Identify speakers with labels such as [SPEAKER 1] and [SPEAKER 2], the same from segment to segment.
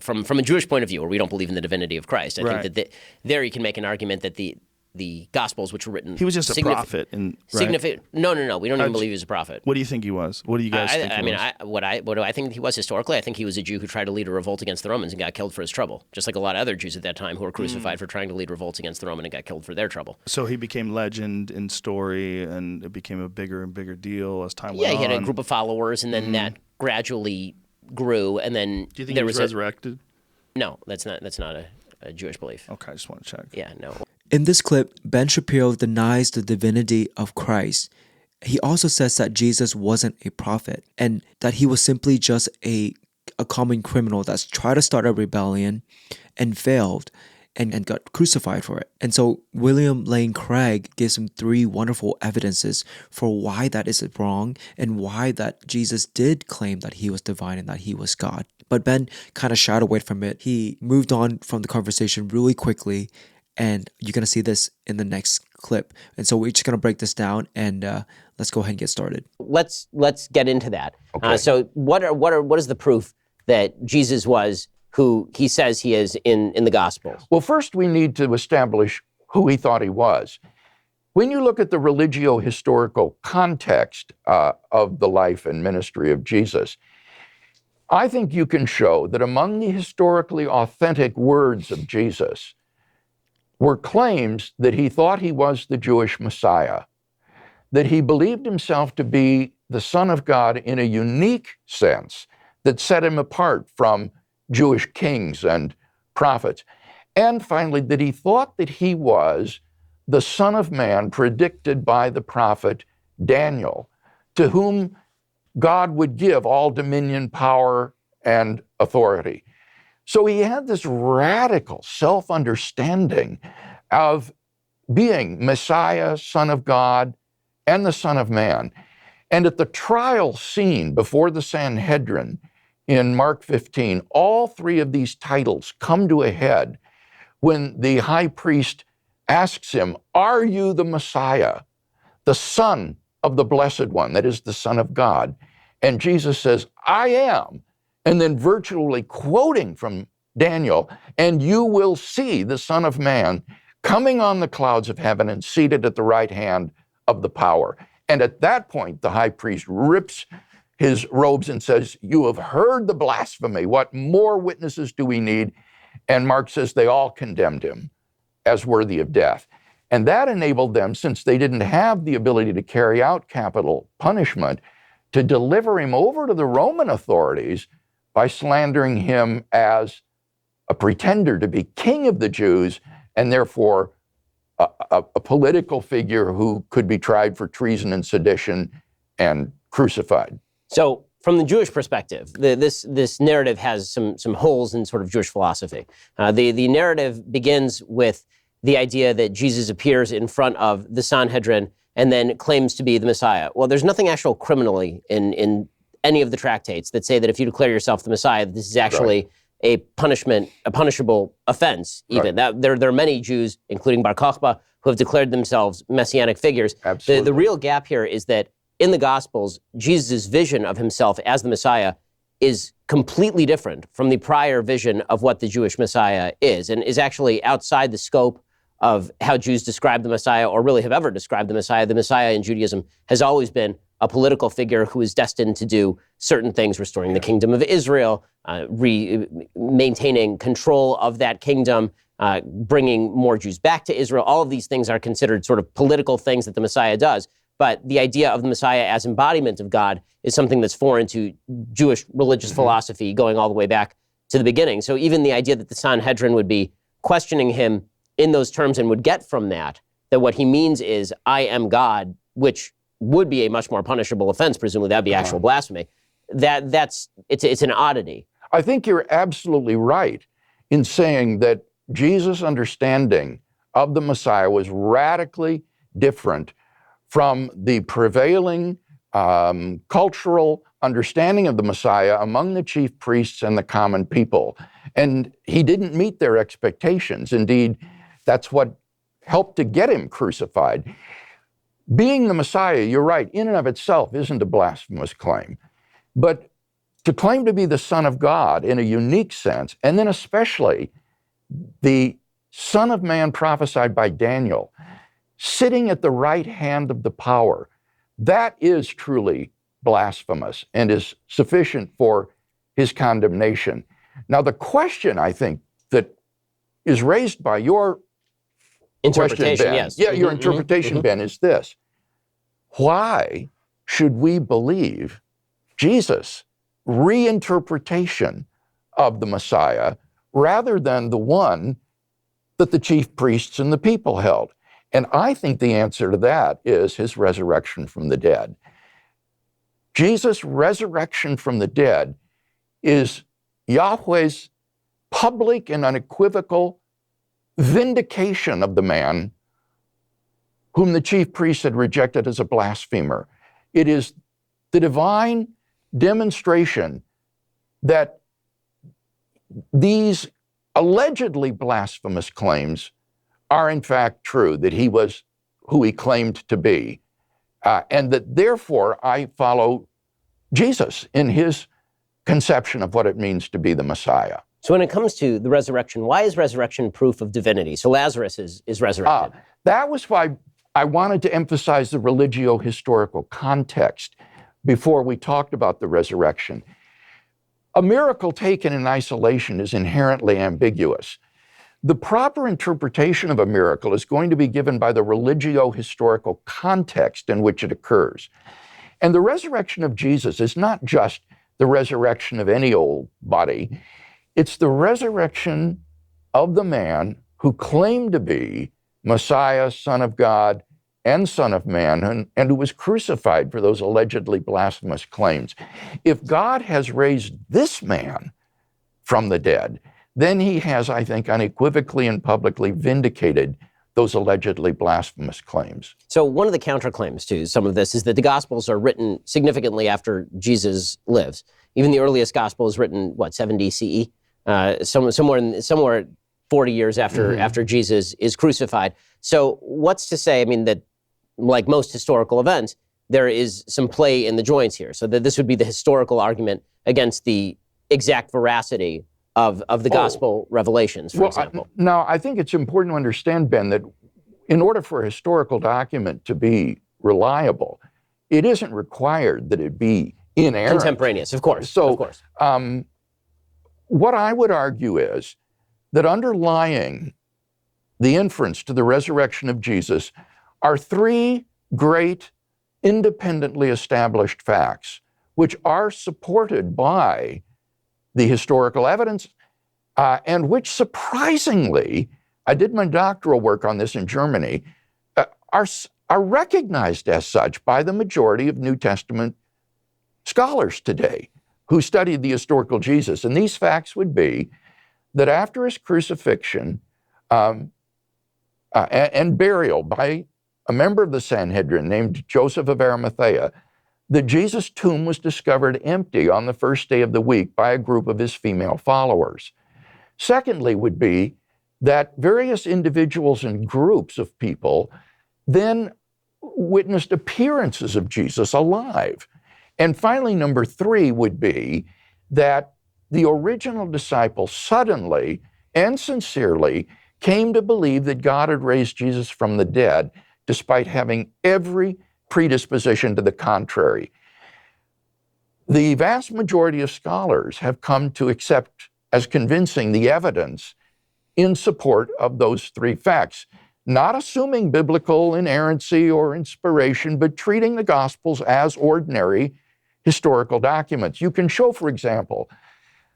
[SPEAKER 1] from a Jewish point of view, where we don't believe in the divinity of Christ. I
[SPEAKER 2] Right.
[SPEAKER 1] think that there you can make an argument that the Gospels, which were written,
[SPEAKER 2] He was just a prophet, right?
[SPEAKER 1] No. We don't even believe he was a prophet.
[SPEAKER 2] What do you think he was? What do you guys think he was?
[SPEAKER 1] What do I think he was historically? I think he was a Jew who tried to lead a revolt against the Romans and got killed for his trouble, just like a lot of other Jews at that time who were crucified for trying to lead revolts against the Roman and got killed for their trouble.
[SPEAKER 2] So he became legend in story, and it became a bigger and bigger deal as time went on.
[SPEAKER 1] Yeah, he had a group of followers, and then that gradually grew, and then
[SPEAKER 2] Do you think he was resurrected?
[SPEAKER 1] No, that's not a Jewish belief.
[SPEAKER 2] Okay, I just want to check.
[SPEAKER 1] Yeah, no.
[SPEAKER 3] In this clip, Ben Shapiro denies the divinity of Christ. He also says that Jesus wasn't a prophet and that he was simply just a common criminal that's tried to start a rebellion and failed and got crucified for it. And so William Lane Craig gives him 3 wonderful evidences for why that is wrong and why that Jesus did claim that he was divine and that he was God. But Ben kind of shied away from it. He moved on from the conversation really quickly, and you're going to see this in the next clip. And so we're just going to break this down, and let's go ahead and get started.
[SPEAKER 1] Let's get into that.
[SPEAKER 4] Okay.
[SPEAKER 1] So what is the proof that Jesus was who he says he is in the Gospels?
[SPEAKER 4] Well, first we need to establish who he thought he was. When you look at the religio-historical context of the life and ministry of Jesus, I think you can show that among the historically authentic words of Jesus were claims that he thought he was the Jewish Messiah, that he believed himself to be the Son of God in a unique sense that set him apart from Jewish kings and prophets, and finally, that he thought that he was the Son of Man predicted by the prophet Daniel, to whom God would give all dominion, power, and authority. So he had this radical self-understanding of being Messiah, Son of God, and the Son of Man. And at the trial scene before the Sanhedrin in Mark 15, all 3 of these titles come to a head when the high priest asks him, "Are you the Messiah, the Son of the Blessed One, that is the Son of God?" And Jesus says, "I am." And then virtually quoting from Daniel, "And you will see the Son of Man coming on the clouds of heaven and seated at the right hand of the power." And at that point, the high priest rips his robes and says, "You have heard the blasphemy. What more witnesses do we need?" And Mark says they all condemned him as worthy of death. And that enabled them, since they didn't have the ability to carry out capital punishment, to deliver him over to the Roman authorities by slandering him as a pretender to be king of the Jews, and therefore a political figure who could be tried for treason and sedition and crucified.
[SPEAKER 1] So from the Jewish perspective, this narrative has some holes in sort of Jewish philosophy. The narrative begins with the idea that Jesus appears in front of the Sanhedrin and then claims to be the Messiah. Well, there's nothing actual criminally in any of the tractates that say that if you declare yourself the Messiah, this is actually a punishable offense even.
[SPEAKER 4] Right.
[SPEAKER 1] There are many Jews, including Bar Kokhba, who have declared themselves messianic figures.
[SPEAKER 4] Absolutely.
[SPEAKER 1] The real gap here is that in the Gospels, Jesus' vision of himself as the Messiah is completely different from the prior vision of what the Jewish Messiah is, and is actually outside the scope of how Jews describe the Messiah, or really have ever described the Messiah. The Messiah in Judaism has always been a political figure who is destined to do certain things, restoring the kingdom of Israel, maintaining control of that kingdom, bringing more Jews back to Israel. All of these things are considered sort of political things that the Messiah does. But the idea of the Messiah as embodiment of God is something that's foreign to Jewish religious philosophy going all the way back to the beginning. So even the idea that the Sanhedrin would be questioning him in those terms and would get from that what he means is, I am God, which would be a much more punishable offense, presumably that would be actual blasphemy. It's an oddity.
[SPEAKER 4] I think you're absolutely right in saying that Jesus' understanding of the Messiah was radically different from the prevailing cultural understanding of the Messiah among the chief priests and the common people. And he didn't meet their expectations. Indeed, that's what helped to get him crucified. Being the Messiah, you're right, in and of itself isn't a blasphemous claim. But to claim to be the Son of God in a unique sense, and then especially the Son of Man prophesied by Daniel, sitting at the right hand of the power, that is truly blasphemous and is sufficient for his condemnation. Now, the question, I think, that is raised by your
[SPEAKER 1] Interpretation,
[SPEAKER 4] question, Ben,
[SPEAKER 1] yes.
[SPEAKER 4] your interpretation, Ben, is this. Why should we believe Jesus' reinterpretation of the Messiah rather than the one that the chief priests and the people held? And I think the answer to that is his resurrection from the dead. Jesus' resurrection from the dead is Yahweh's public and unequivocal vindication of the man whom the chief priests had rejected as a blasphemer. It is the divine demonstration that these allegedly blasphemous claims are in fact true, that he was who he claimed to be, and that therefore I follow Jesus in his conception of what it means to be the Messiah.
[SPEAKER 1] So when it comes to the resurrection, why is resurrection proof of divinity? So Lazarus is resurrected.
[SPEAKER 4] That was why I wanted to emphasize the religio-historical context before we talked about the resurrection. A miracle taken in isolation is inherently ambiguous. The proper interpretation of a miracle is going to be given by the religio-historical context in which it occurs. And the resurrection of Jesus is not just the resurrection of any old body. It's the resurrection of the man who claimed to be Messiah, Son of God, and Son of Man, and who was crucified for those allegedly blasphemous claims. If God has raised this man from the dead, then he has, I think, unequivocally and publicly vindicated those allegedly blasphemous claims.
[SPEAKER 1] So one of the counterclaims to some of this is that the Gospels are written significantly after Jesus lives. Even the earliest Gospel is written, 70 CE? Somewhere 40 years after Jesus is crucified. So what's to say, that like most historical events, there is some play in the joints here. So that this would be the historical argument against the exact veracity of the gospel revelations, for example.
[SPEAKER 4] Now, I think it's important to understand, Ben, that in order for a historical document to be reliable, it isn't required that it be inerrant.
[SPEAKER 1] Contemporaneous, of course.
[SPEAKER 4] So,
[SPEAKER 1] of course.
[SPEAKER 4] What I would argue is that underlying the inference to the resurrection of Jesus are three great independently established facts, which are supported by the historical evidence, and which surprisingly, I did my doctoral work on this in Germany, are recognized as such by the majority of New Testament scholars today who studied the historical Jesus. And these facts would be that after his crucifixion and burial by a member of the Sanhedrin named Joseph of Arimathea, that Jesus' tomb was discovered empty on the first day of the week by a group of his female followers. Secondly would be that various individuals and groups of people then witnessed appearances of Jesus alive. And finally, number three would be that the original disciples suddenly and sincerely came to believe that God had raised Jesus from the dead, despite having every predisposition to the contrary. The vast majority of scholars have come to accept as convincing the evidence in support of those three facts, not assuming biblical inerrancy or inspiration, but treating the Gospels as ordinary historical documents. You can show, for example,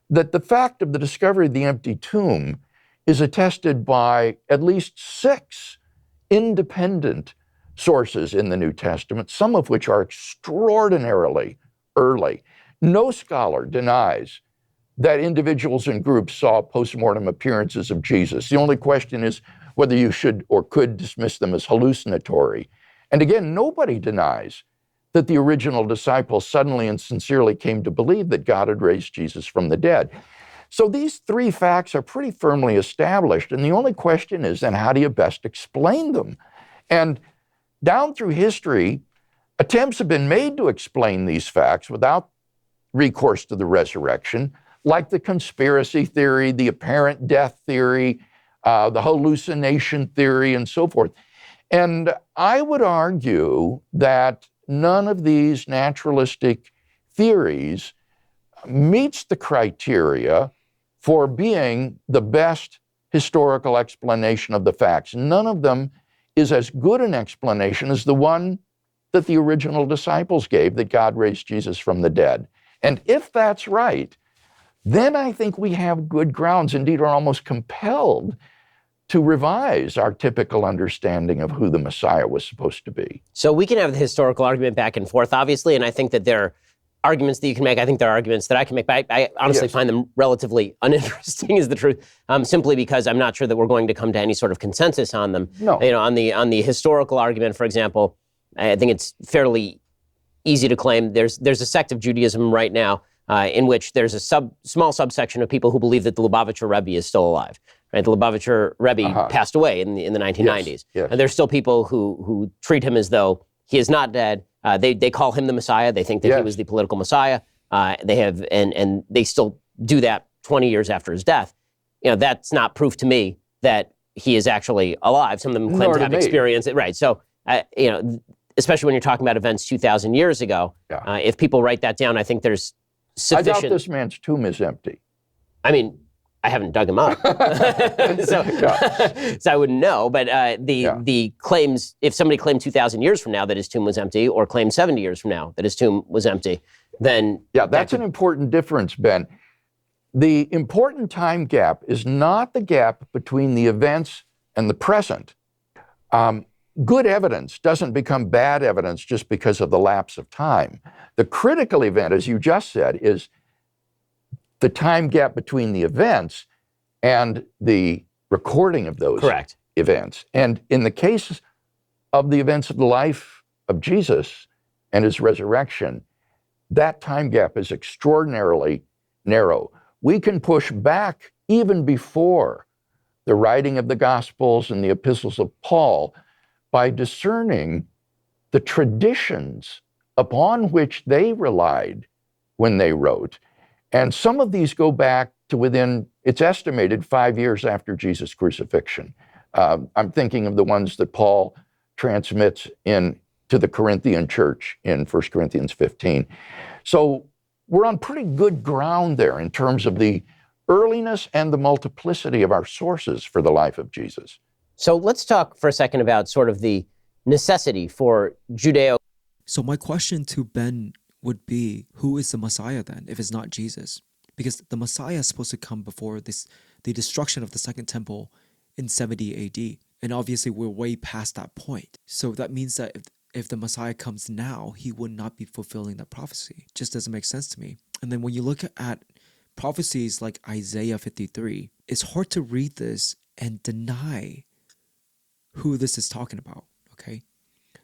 [SPEAKER 4] that the fact of the discovery of the empty tomb is attested by at least 6 independent sources in the New Testament, some of which are extraordinarily early. No scholar denies that individuals and groups saw postmortem appearances of Jesus. The only question is whether you should or could dismiss them as hallucinatory. And again, nobody denies that the original disciples suddenly and sincerely came to believe that God had raised Jesus from the dead. So these three facts are pretty firmly established, and the only question is then how do you best explain them? And down through history, attempts have been made to explain these facts without recourse to the resurrection, like the conspiracy theory, the apparent death theory, the hallucination theory, and so forth. And I would argue that none of these naturalistic theories meets the criteria for being the best historical explanation of the facts. None of them is as good an explanation as the one that the original disciples gave, that God raised Jesus from the dead. And if that's right, then I think we have good grounds, indeed are almost compelled to revise our typical understanding of who the Messiah was supposed to be.
[SPEAKER 1] So we can have the historical argument back and forth, obviously, and I think that there are arguments that you can make. I think there are arguments that I can make, but I honestly find them relatively uninteresting, is the truth, simply because I'm not sure that we're going to come to any sort of consensus on them.
[SPEAKER 4] No.
[SPEAKER 1] You know, on the historical argument, for example, I think it's fairly easy to claim there's a sect of Judaism right now in which there's a small subsection of people who believe that the Lubavitcher Rebbe is still alive. Right, the Lubavitcher Rebbe passed away in the 1990s,
[SPEAKER 4] Yes.
[SPEAKER 1] and there's still people who treat him as though he is not dead. They call him the Messiah. They think that he was the political Messiah. They have and they still do that 20 years after his death. You know, that's not proof to me that he is actually alive. Some of them claim to have experienced it. Right. So, you know, especially when you're talking about events 2,000 years ago, if people write that down, I think there's sufficient.
[SPEAKER 4] I doubt this man's tomb is empty.
[SPEAKER 1] I mean, I haven't dug him up, so I wouldn't know. But the claims, if somebody claimed 2,000 years from now that his tomb was empty, or claimed 70 years from now that his tomb was empty, then
[SPEAKER 4] that's an important difference, Ben. The important time gap is not the gap between the events and the present. Good evidence doesn't become bad evidence just because of the lapse of time. The critical event, as you just said, is the time gap between the events and the recording of those events. And in the case of the events of the life of Jesus and his resurrection, that time gap is extraordinarily narrow. We can push back even before the writing of the Gospels and the epistles of Paul by discerning the traditions upon which they relied when they wrote. And some of these go back to within, it's estimated, 5 years after Jesus' crucifixion. I'm thinking of the ones that Paul transmits to the Corinthian church in 1 Corinthians 15. So we're on pretty good ground there in terms of the earliness and the multiplicity of our sources for the life of Jesus.
[SPEAKER 1] So let's talk for a second about sort of the necessity for Judeo.
[SPEAKER 3] So my question to Ben would be, who is the Messiah then, if it's not Jesus? Because the Messiah is supposed to come before the destruction of the Second Temple in 70 AD. And obviously we're way past that point. So that means that if the Messiah comes now, he would not be fulfilling that prophecy. It just doesn't make sense to me. And then when you look at prophecies like Isaiah 53, it's hard to read this and deny who this is talking about, okay?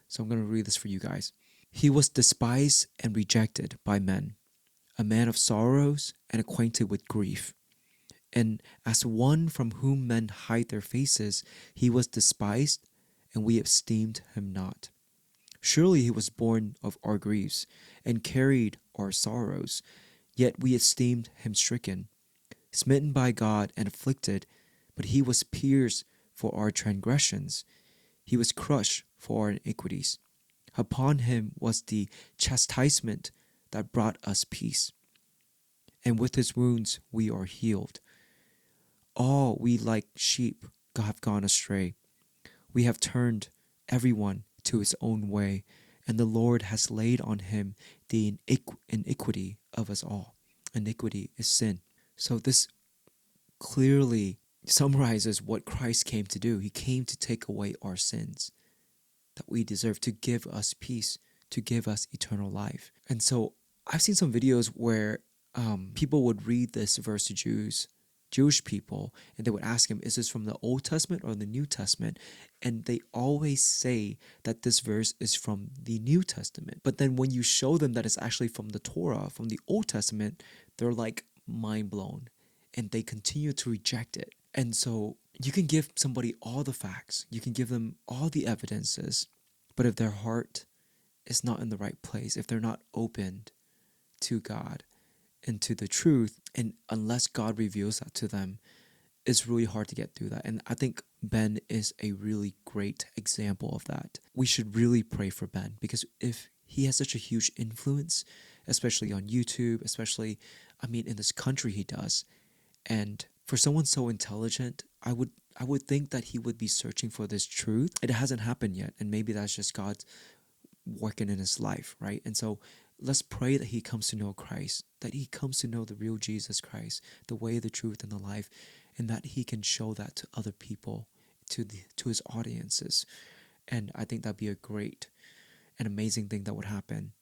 [SPEAKER 3] So I'm going to read this for you guys. He was despised and rejected by men, a man of sorrows and acquainted with grief. And as one from whom men hide their faces, he was despised, and we esteemed him not. Surely he was born of our griefs and carried our sorrows, yet we esteemed him stricken, smitten by God and afflicted, but he was pierced for our transgressions. He was crushed for our iniquities. Upon him was the chastisement that brought us peace, and with his wounds we are healed. All we like sheep have gone astray. We have turned everyone to his own way, and the Lord has laid on him the iniquity of us all. Iniquity is sin. So this clearly summarizes what Christ came to do. He came to take away our sins that we deserve, to give us peace, to give us eternal life. And so I've seen some videos where people would read this verse to Jewish people, and they would ask him, is this from the Old Testament or the New Testament? And they always say that this verse is from the New Testament. But then when you show them that it's actually from the Torah, from the Old Testament, they're like mind blown, and they continue to reject it. And so you can give somebody all the facts, you can give them all the evidences, but if their heart is not in the right place, if they're not opened to God, into the truth, and unless God reveals that to them, it's really hard to get through that. And I think Ben is a really great example of that. We should really pray for Ben, because if he has such a huge influence, especially on YouTube, especially, I mean, in this country he does. And for someone so intelligent, I would think that he would be searching for this truth. It hasn't happened yet, and maybe that's just God working in his life, right? And so let's pray that he comes to know Christ, that he comes to know the real Jesus Christ, the way, the truth, and the life, and that he can show that to other people, to his audiences. And I think that'd be a great and amazing thing that would happen.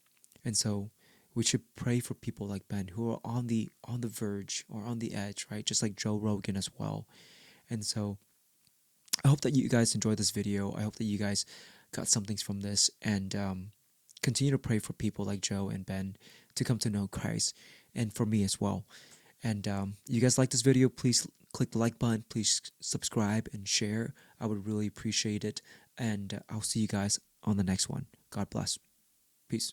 [SPEAKER 3] And so we should pray for people like Ben, who are on the verge or on the edge, right? Just like Joe Rogan as well. And so I hope that you guys enjoyed this video. I hope that you guys got something from this, and continue to pray for people like Joe and Ben to come to know Christ, and for me as well. And you guys like this video, please click the like button, please subscribe and share. I would really appreciate it. And I'll see you guys on the next one. God bless. Peace.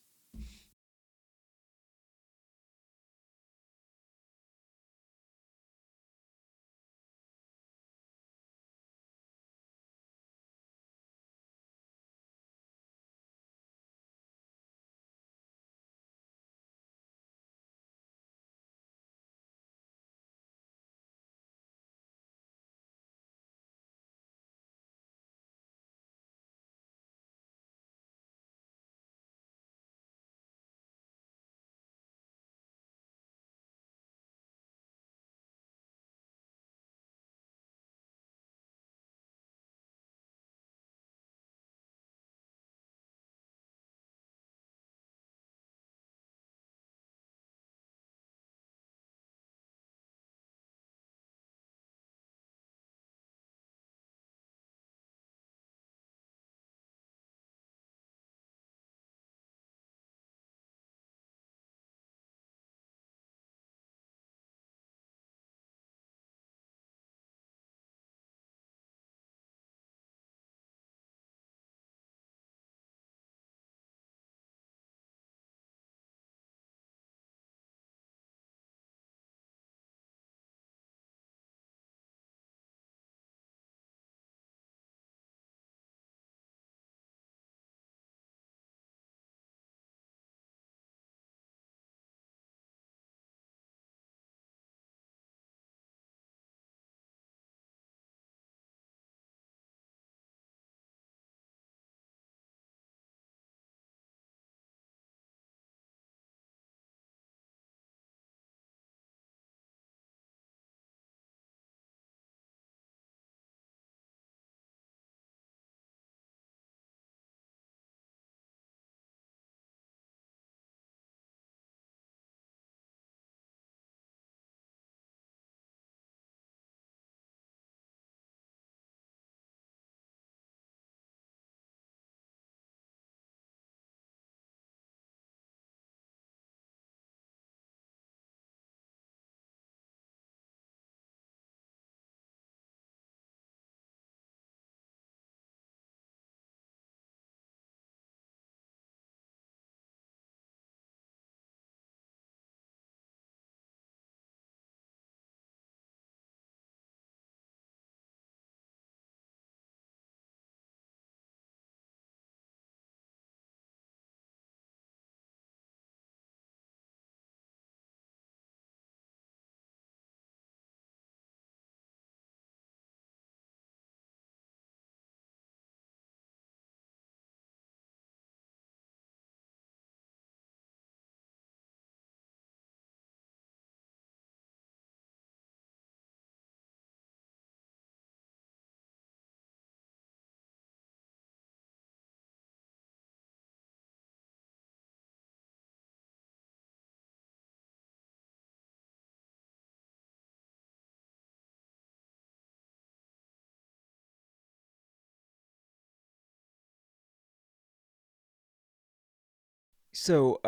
[SPEAKER 3] So,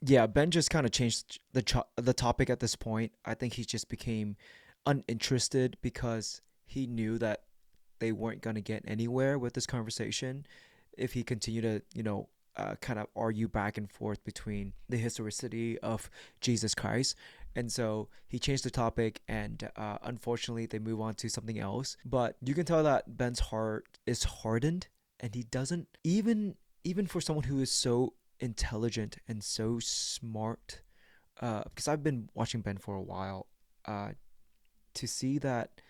[SPEAKER 3] yeah, Ben just kind of changed the topic at this point. I think he just became uninterested because he knew that they weren't going to get anywhere with this conversation if he continued to, kind of argue back and forth between the historicity of Jesus Christ. And so he changed the topic, and unfortunately they move on to something else. But you can tell that Ben's heart is hardened, and he doesn't even for someone who is so intelligent and so smart, because I've been watching Ben for a while, to see that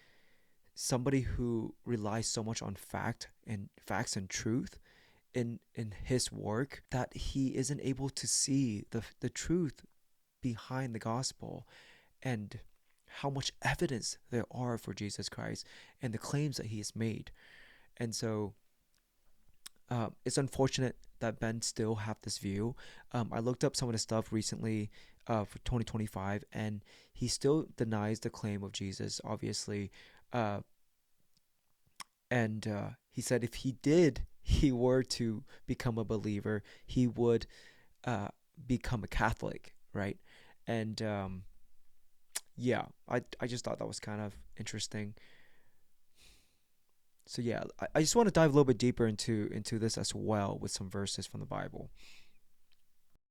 [SPEAKER 3] somebody who relies so much on facts and truth in his work, that he isn't able to see the truth behind the gospel and how much evidence there are for Jesus Christ and the claims that he has made. And so it's unfortunate that Ben still have this view. I looked up some of the stuff recently for 2025, and he still denies the claim of Jesus, obviously. And he said if he were to become a believer, he would become a Catholic, right? And yeah, I just thought that was kind of interesting. So yeah, I just want to dive a little bit deeper into this as well with some verses from the Bible.